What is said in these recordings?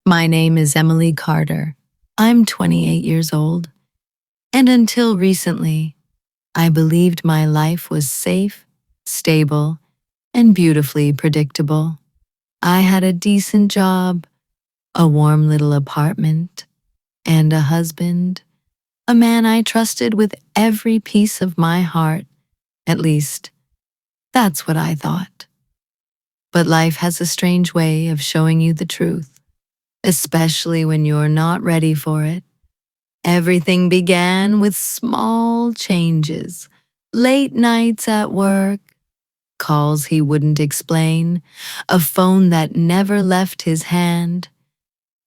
My name is Emily Carter. I'm 28 years old, and until recently, I believed my life was safe, stable, and beautifully predictable. I had a decent job, a warm little apartment, and a husband, a man I trusted with every piece of my heart. At least, that's what I thought. But life has a strange way of showing you the truth, especially when you're not ready for it. Everything began with small changes, late nights at work, calls he wouldn't explain, a phone that never left his hand,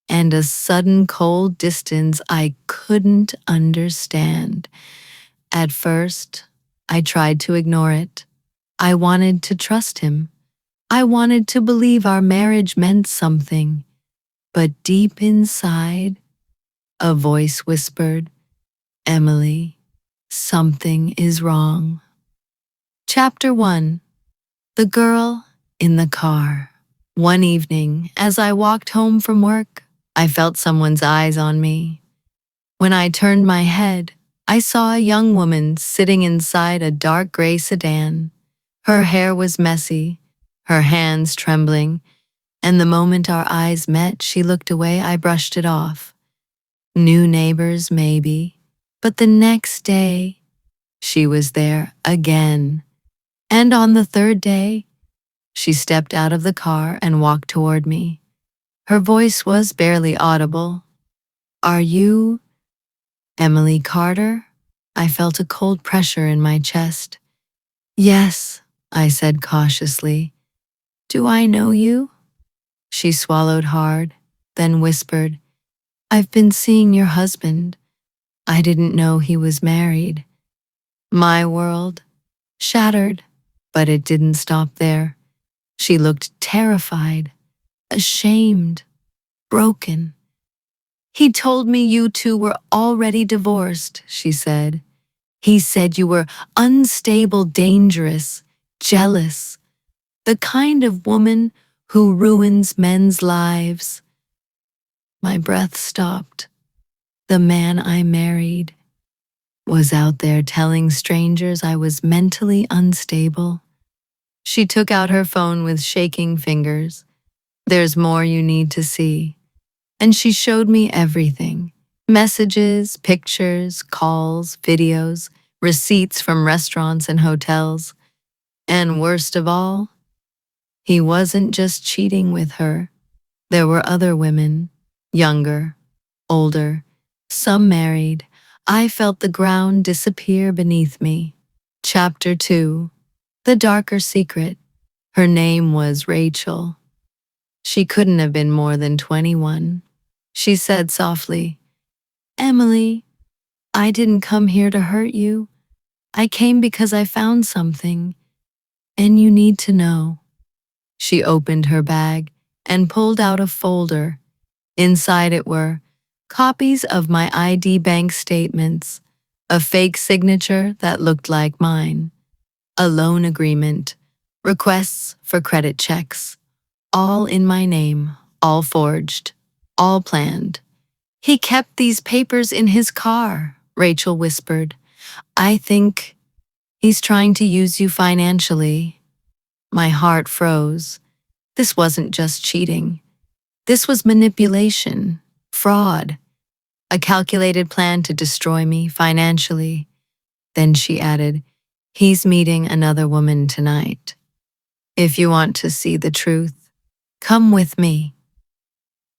and a sudden cold distance I couldn't understand. At first, I tried to ignore it. I wanted to trust him. I wanted to believe our marriage meant something. But deep inside, a voice whispered, "Emily, something is wrong." Chapter 1. The Girl in the Car. One evening, as I walked home from work, I felt someone's eyes on me. When I turned my head, I saw a young woman sitting inside a dark gray sedan. Her hair was messy, her hands trembling, and the moment our eyes met, she looked away. I brushed it off. New neighbors, maybe, but the next day, she was there again. And on the third day, she stepped out of the car and walked toward me. Her voice was barely audible. "Are you Emily Carter?" I felt a cold pressure in my chest. "Yes," I said cautiously. "Do I know you?" She swallowed hard, then whispered, "I've been seeing your husband. I didn't know he was married." My world shattered, but it didn't stop there. She looked terrified, ashamed, broken. "He told me you two were already divorced," she said. "He said you were unstable, dangerous, jealous, the kind of woman who ruins men's lives." My breath stopped. The man I married was out there telling strangers I was mentally unstable. She took out her phone with shaking fingers. "There's more you need to see." And she showed me everything. Messages, pictures, calls, videos, receipts from restaurants and hotels. And worst of all, he wasn't just cheating with her. There were other women, younger, older, some married. I felt the ground disappear beneath me. Chapter 2. The Darker Secret. Her name was Rachel. She couldn't have been more than 21. She said softly, "Emily, I didn't come here to hurt you. I came because I found something, and you need to know." She opened her bag and pulled out a folder. Inside it were copies of my ID bank statements, a fake signature that looked like mine, a loan agreement, requests for credit checks, all in my name, all forged, all planned. "He kept these papers in his car," Rachel whispered. "I think he's trying to use you financially." My heart froze. This wasn't just cheating. This was manipulation, fraud, a calculated plan to destroy me financially. Then she added, "He's meeting another woman tonight. If you want to see the truth, come with me."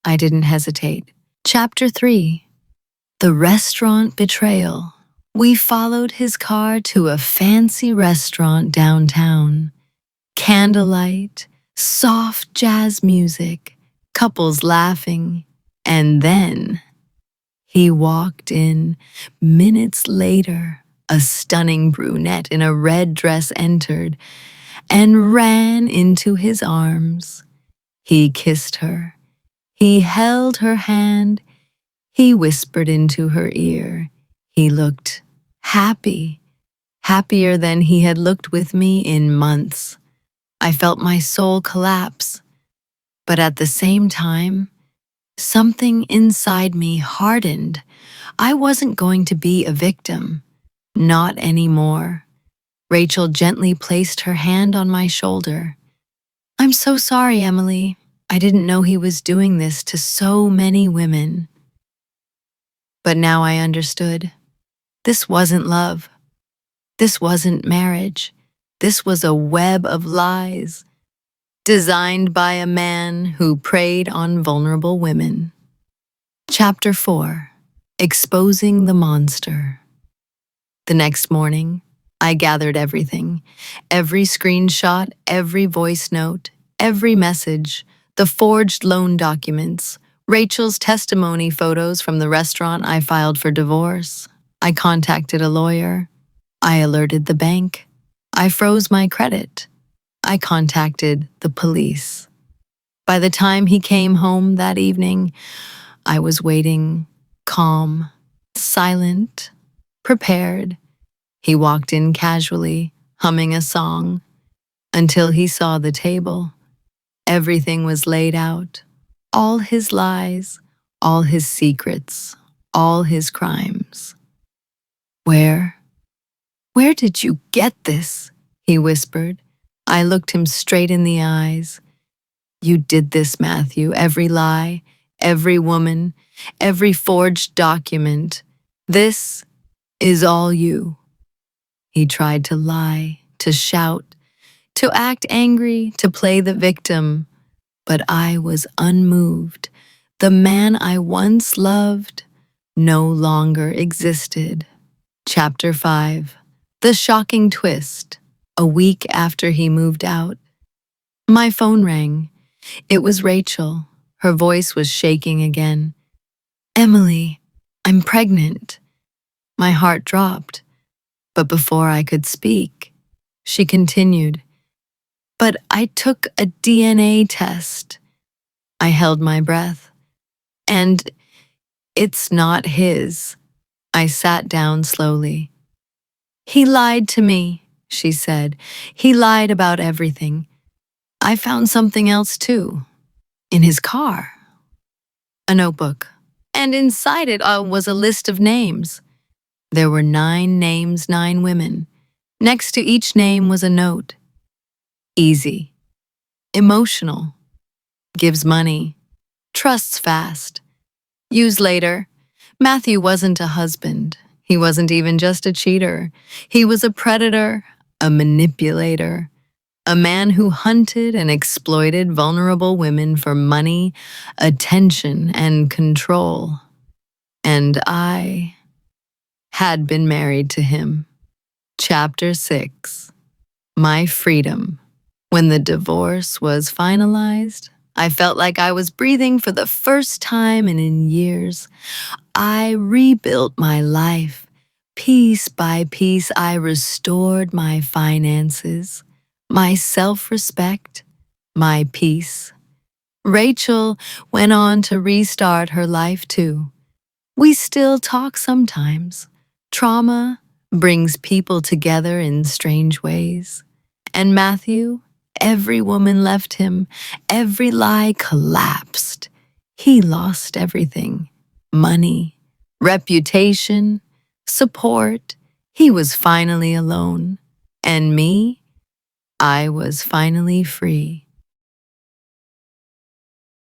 I didn't hesitate. Chapter 3. The Restaurant Betrayal. We followed his car to a fancy restaurant downtown. Candlelight, soft jazz music, couples laughing, and then he walked in. Minutes later, a stunning brunette in a red dress entered and ran into his arms. He kissed her. He held her hand. He whispered into her ear. He looked happy, happier than he had looked with me in months. I felt my soul collapse, but at the same time, Something inside me hardened. I wasn't going to be a victim. Not anymore. Rachel gently placed her hand on my shoulder. I'm so sorry, Emily. I didn't know he was doing this to so many women. But now I understood. This wasn't love. This wasn't marriage. This was a web of lies, designed by a man who preyed on vulnerable women. Chapter 4: Exposing the Monster. The next morning, I gathered every screenshot, every voice note, every message, the forged loan documents, Rachel's testimony photos from the restaurant I filed for divorce. I contacted a lawyer. I alerted the bank. I froze my credit. I contacted the police. By the time he came home that evening, I was waiting, calm, silent, prepared. He walked in casually, humming a song, until he saw the table. Everything was laid out. All his lies, all his secrets, all his crimes. Where? Where did you get this? He whispered. I looked him straight in the eyes. You did this, Matthew. Every lie, every woman, every forged document. This is all you. He tried to lie, to shout, to act angry, to play the victim. But I was unmoved. The man I once loved no longer existed. Chapter 5: The Shocking Twist. A week after he moved out, my phone rang. It was Rachel. Her voice was shaking again. Emily, I'm pregnant. My heart dropped. But before I could speak, she continued, But I took a DNA test. I held my breath. And it's not his. I sat down slowly. He lied to me, she said. He lied about everything. I found something else too. In his car. A notebook. And inside it was a list of names. There were 9 names, 9 women. Next to each name was a note. Easy. Emotional. Gives money. Trusts fast. Use later. Matthew wasn't a husband. He wasn't even just a cheater. He was a predator, a manipulator, a man who hunted and exploited vulnerable women for money, attention, and control. And I had been married to him. Chapter 6: My Freedom. When the divorce was finalized, I felt like I was breathing for the first time in years. I rebuilt my life. Piece by piece, I restored my finances, my self-respect, my peace. Rachel went on to restart her life too. We still talk sometimes. Trauma brings people together in strange ways. And Matthew, every woman left him. Every lie collapsed. He lost everything. Money, reputation, support. He was finally alone. And me, I was finally free.